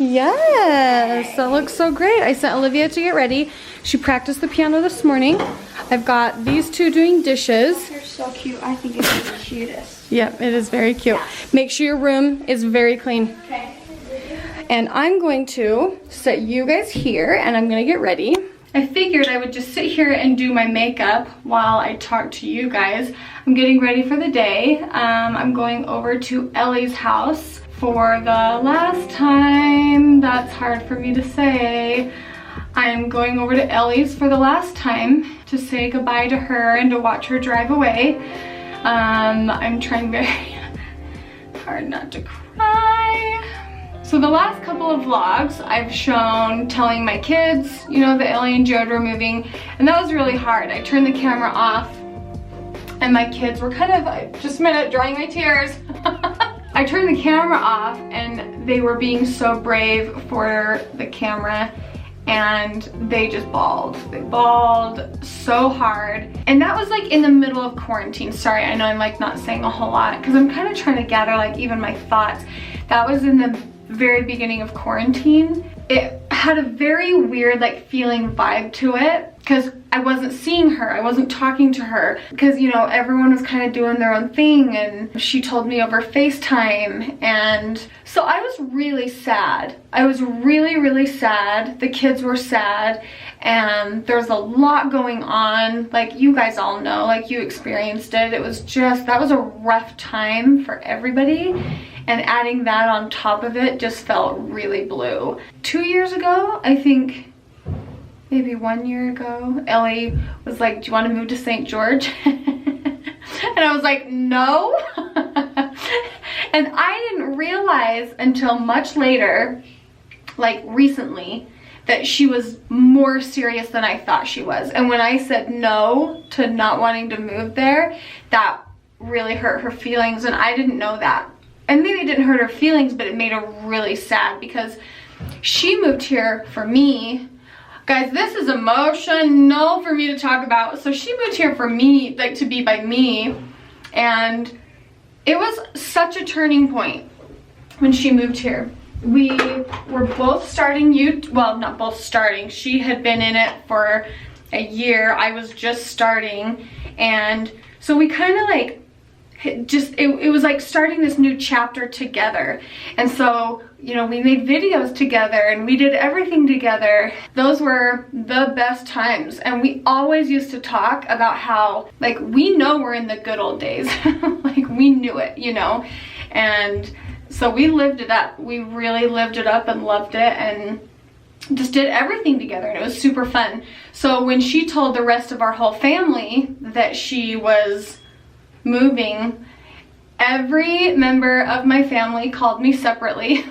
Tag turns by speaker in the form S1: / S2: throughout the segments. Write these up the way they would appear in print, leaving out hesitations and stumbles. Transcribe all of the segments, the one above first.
S1: Yes, that looks so great. I sent Olivia to get ready. She practiced the piano this morning. I've got these two doing dishes.
S2: You're so cute. I think it's the cutest.
S1: Yep, it is very cute. Make sure your room is very clean.
S2: Okay.
S1: And I'm going to set you guys here and I'm gonna get ready. I figured I would just sit here and do my makeup while I talk to you guys. I'm getting ready for the day. I'm going over to Ellie's house for the last time. That's hard for me to say. I'm going over to Ellie's for the last time to say goodbye to her and to watch her drive away. I'm trying very hard not to cry. So the last couple of vlogs I've shown telling my kids, you know, that Ellie and Jared were moving, and that was really hard. I turned the camera off and my kids were kind of, just a minute, drying my tears. I turned the camera off and they were being so brave for the camera and they just bawled. They bawled so hard. And that was like in the middle of quarantine. Sorry, I know I'm like not saying a whole lot because I'm kind of trying to gather like even my thoughts. That was in the very beginning of quarantine. It had a very weird like feeling vibe to it because I wasn't seeing her, I wasn't talking to her because, you know, everyone was kind of doing their own thing and she told me over FaceTime, and so I was really sad. I was really sad. The kids were sad and there's a lot going on, like you guys all know, like you experienced it. It was just, that was a rough time for everybody, and adding that on top of it just felt really blue. 2 years ago, I think, maybe 1 year ago, Ellie was like, do you want to move to St. George? And I was like, no. And I didn't realize until much later, like recently, that she was more serious than I thought she was. And when I said no to not wanting to move there, that really hurt her feelings, and I didn't know that. And maybe it didn't hurt her feelings, but it made her really sad because she moved here for me. Guys, this is emotional for me to talk about. So she moved here for me, like to be by me. And it was such a turning point when she moved here. We were both starting well, not both starting. She had been in it for a year. I was just starting. And so we kind of like, it was like starting this new chapter together. And so, you know, we made videos together and we did everything together. Those were the best times, and we always used to talk about how, like, we know we're in the good old days. Like, we knew it, you know. And so we lived it up. We really lived it up and loved it and just did everything together, and it was super fun. So when she told the rest of our whole family that she was moving, every member of my family called me separately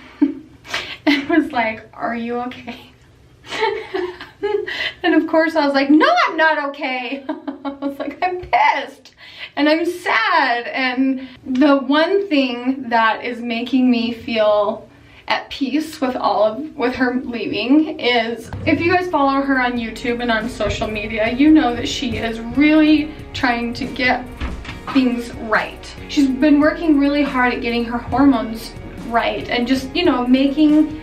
S1: and was like, are you okay? And of course I was like, no, I'm not okay. I was like, I'm pissed and I'm sad. And the one thing that is making me feel at peace with with her leaving is, if you guys follow her on YouTube and on social media, you know that she is really trying to get things right. She's been working really hard at getting her hormones right and just, you know, making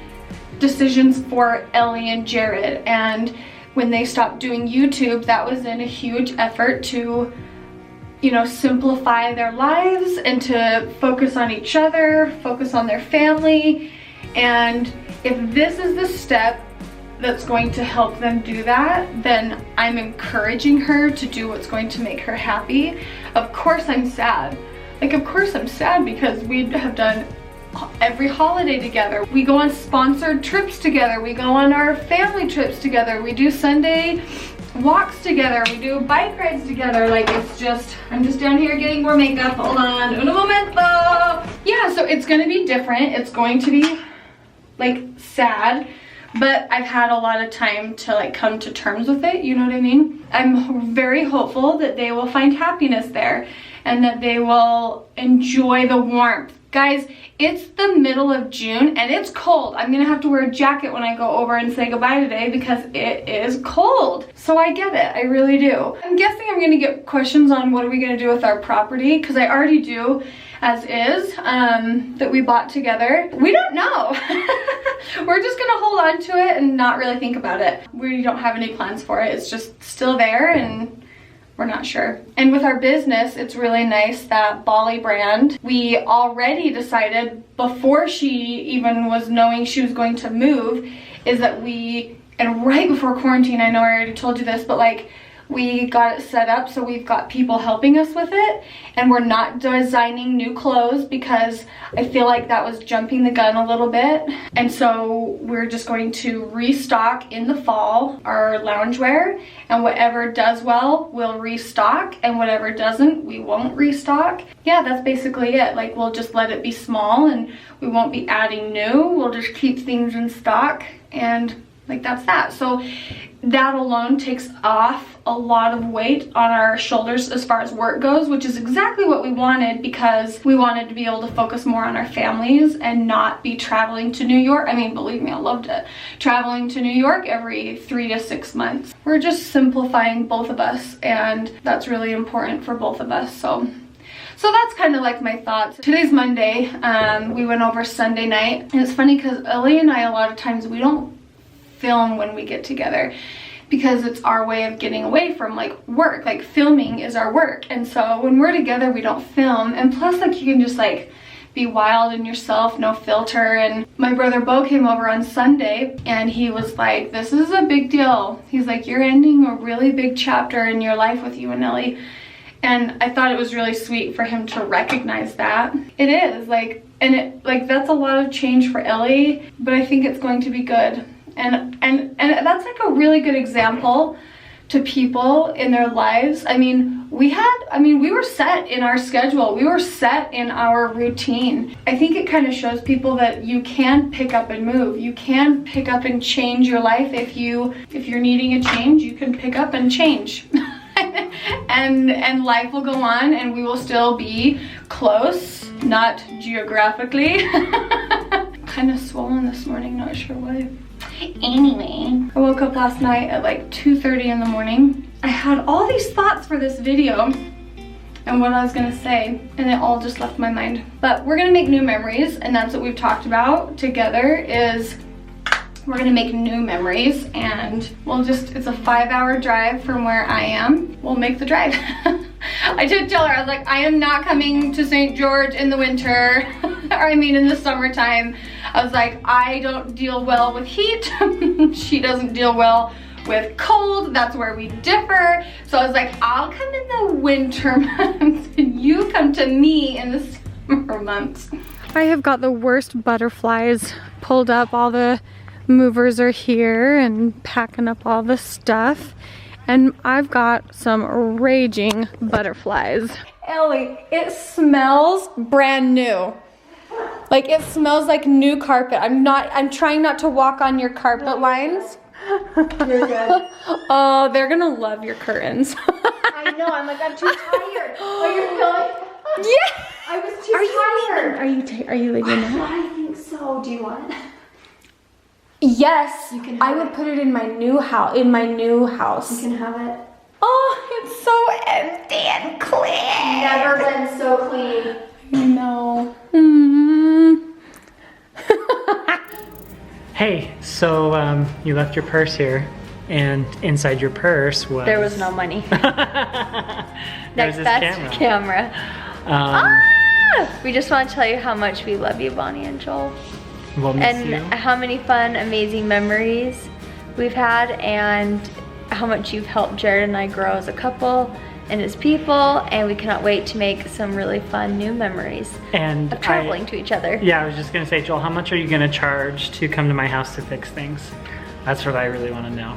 S1: decisions for Ellie and Jared. And when they stopped doing YouTube, that was in a huge effort to, you know, simplify their lives and to focus on each other, focus on their family. And if this is the step that's going to help them do that, then I'm encouraging her to do what's going to make her happy. Of course I'm sad. Like, of course I'm sad because we have done every holiday together. We go on sponsored trips together. We go on our family trips together. We do Sunday walks together. We do bike rides together. Like, it's just, I'm just down here getting more makeup. Hold on, un momento. Yeah, so it's gonna be different. It's going to be like sad, but I've had a lot of time to like come to terms with it, you know what I mean? I'm very hopeful that they will find happiness there and that they will enjoy the warmth Guys, it's the middle of June and it's cold. I'm gonna have to wear a jacket when I go over and say goodbye today because it is cold. So I get it, I really do. I'm guessing I'm gonna get questions on what are we gonna do with our property, because I already do as is, that we bought together. We don't know. We're just gonna hold on to it and not really think about it. We don't have any plans for it. It's just still there and we're not sure. And with our business, it's really nice that Bali brand, we already decided before she even was knowing she was going to move, is that and right before quarantine, I know I already told you this, but like, we got it set up so we've got people helping us with it, and we're not designing new clothes because I feel like that was jumping the gun a little bit. And so we're just going to restock in the fall our loungewear, and whatever does well, we'll restock, and whatever doesn't, we won't restock. Yeah, that's basically it. Like, we'll just let it be small and we won't be adding new. We'll just keep things in stock, and like, that's that. So that alone takes off a lot of weight on our shoulders as far as work goes, which is exactly what we wanted, because we wanted to be able to focus more on our families and not be traveling to New York. I mean, believe me, I loved it. Traveling to New York every 3 to 6 months. We're just simplifying both of us, and that's really important for both of us. So that's kind of like my thoughts. Today's Monday. We went over Sunday night, and it's funny because Ellie and I, a lot of times we don't film when we get together because it's our way of getting away from like work. Like, filming is our work, and so when we're together we don't film. And plus, like, you can just like be wild in yourself, no filter. And my brother Bo came over on Sunday and he was like, this is a big deal. He's like, you're ending a really big chapter in your life with you and Ellie. And I thought it was really sweet for him to recognize that. It is like, and it like, that's a lot of change for Ellie, but I think it's going to be good. And that's like a really good example to people in their lives. I mean, we were set in our schedule. We were set in our routine. I think it kind of shows people that you can pick up and move. You can pick up and change your life. If you're needing a change, you can pick up and change. and life will go on, and we will still be close, not geographically. Kind of swollen this morning, not sure why. Anyway, I woke up last night at like 2:30 in the morning. I had all these thoughts for this video and what I was gonna say, and it all just left my mind. But we're gonna make new memories, and that's what we've talked about together, is we're gonna make new memories, and we'll just, it's a 5-hour drive from where I am. We'll make the drive. I did tell her, I was like, I am not coming to St. George in the winter, or I mean in the summertime. I was like, I don't deal well with heat. She doesn't deal well with cold. That's where we differ. So I was like, I'll come in the winter months and you come to me in the summer months. I have got the worst butterflies pulled up. All the movers are here and packing up all the stuff. And I've got some raging butterflies. Ellie, it smells brand new. Like, it smells like new carpet. I'm trying not to walk on your carpet lines. You're good. Oh, they're gonna love your curtains.
S2: I know, I'm like, I'm too tired. Are you feeling?
S1: Yeah.
S2: I was too tired.
S1: Are you leaving now?
S2: I think so. Do you want it?
S1: Yes.
S2: You can
S1: I would put it in my new house.
S2: You can have it.
S1: Oh, it's so empty and clean.
S2: Never been so clean.
S1: I know.
S3: Hey, so you left your purse here, and inside your purse was...
S4: There was no money.
S3: There's this camera.
S4: We just want to tell you how much we love you, Bonnie and Joel.
S3: We'll miss
S4: And
S3: you.
S4: how many fun, amazing memories we've had, and how much you've helped Jared and I grow as a couple and as people, and we cannot wait to make some really fun new memories
S3: And
S4: of traveling to each other.
S3: Yeah, I was just gonna say, Joel, how much are you gonna charge to come to my house to fix things? That's what I really want to know.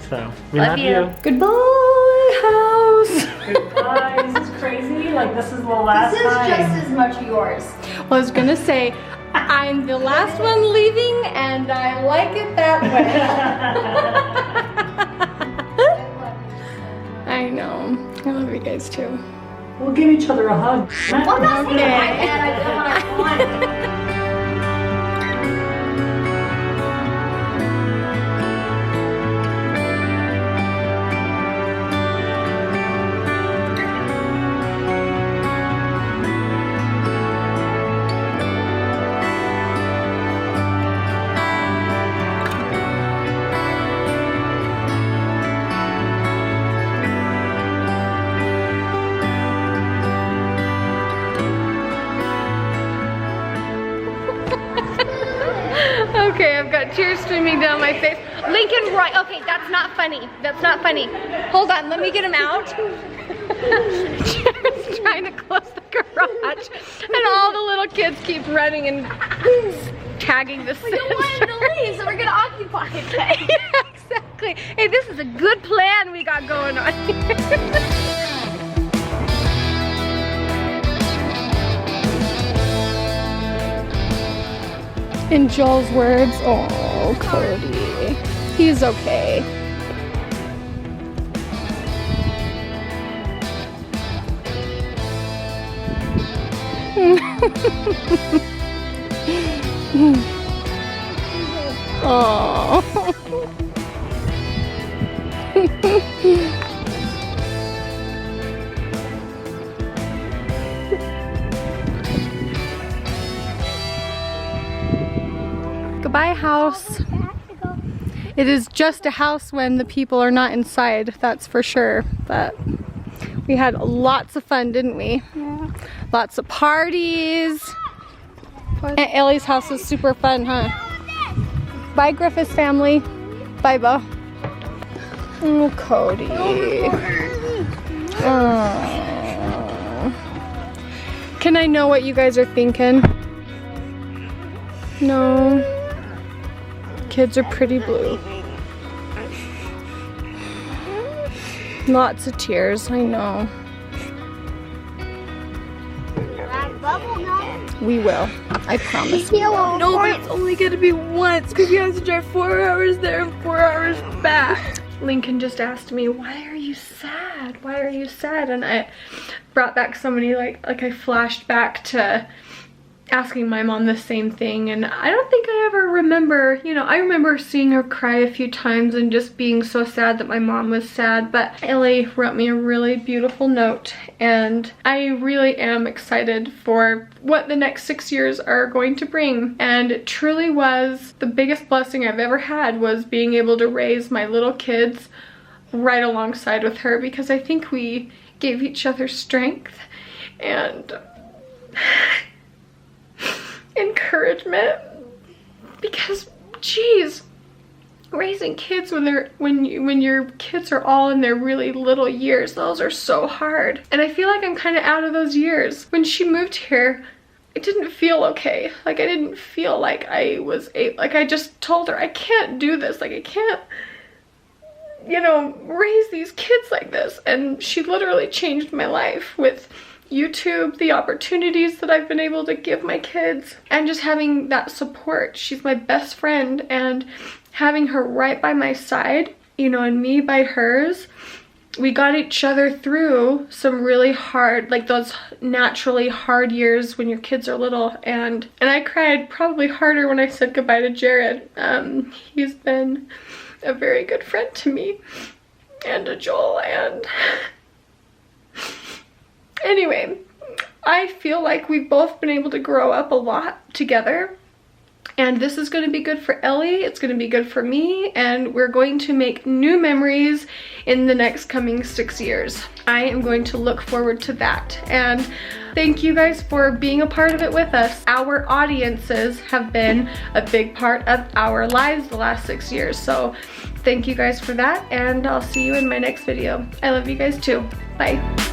S3: So we love you.
S1: Goodbye, house.
S3: Goodbye. This is crazy. Like, this is the last
S2: This is just as much yours.
S1: Well, I was gonna say, I'm the last one leaving, and I like it that way. I know. I love you guys too.
S3: We'll give each other a hug.
S2: Well, that's okay. I do what I want.
S1: Okay, I've got tears streaming down my face. Lincoln Roy, okay, that's not funny. That's not funny. Hold on, let me get him out. Jared's trying to close the garage, and all the little kids keep running and tagging the
S2: We don't want him to leave, so we're gonna occupy it.
S1: Yeah, exactly. Hey, this is a good plan we got going on here. In Joel's words, oh, Cody, he's okay. Oh. Goodbye, house. It is just a house when the people are not inside, that's for sure. But we had lots of fun, didn't we? Yeah. Lots of parties. Aunt Ellie's house was super fun, huh? Bye, Griffiths family. Bye, Bo. Oh, Cody. Oh. Can I know what you guys are thinking? No. Kids are pretty blue. Lots of tears, I know. We will. I promise we will.
S4: No, but it's only gonna be once because you have to drive 4 hours there and 4 hours back.
S1: Lincoln just asked me, why are you sad? Why are you sad? And I brought back so many, like I flashed back to asking my mom the same thing, and I don't think I ever remember, you know, I remember seeing her cry a few times and just being so sad that my mom was sad. But Ellie wrote me a really beautiful note, and I really am excited for what the next 6 years are going to bring. And it truly was the biggest blessing I've ever had, was being able to raise my little kids right alongside with her, because I think we gave each other strength and encouragement, because geez, raising kids when your kids are all in their really little years, those are so hard. And I feel like I'm kind of out of those years. When she moved here, I didn't feel okay. Like I didn't feel like I was like I just told her I can't do this, like I can't, you know, raise these kids like this. And she literally changed my life with YouTube, the opportunities that I've been able to give my kids, and just having that support. She's my best friend, and having her right by my side, you know, and me by hers, we got each other through some really hard, like those naturally hard years when your kids are little. And I cried probably harder when I said goodbye to Jared. He's been a very good friend to me and to Joel, and anyway, I feel like we've both been able to grow up a lot together, and this is going to be good for Ellie, it's going to be good for me, and we're going to make new memories in the next coming 6 years. I am going to look forward to that, and thank you guys for being a part of it with us. Our audiences have been a big part of our lives the last 6 years, so thank you guys for that, and I'll see you in my next video. I love you guys too. Bye.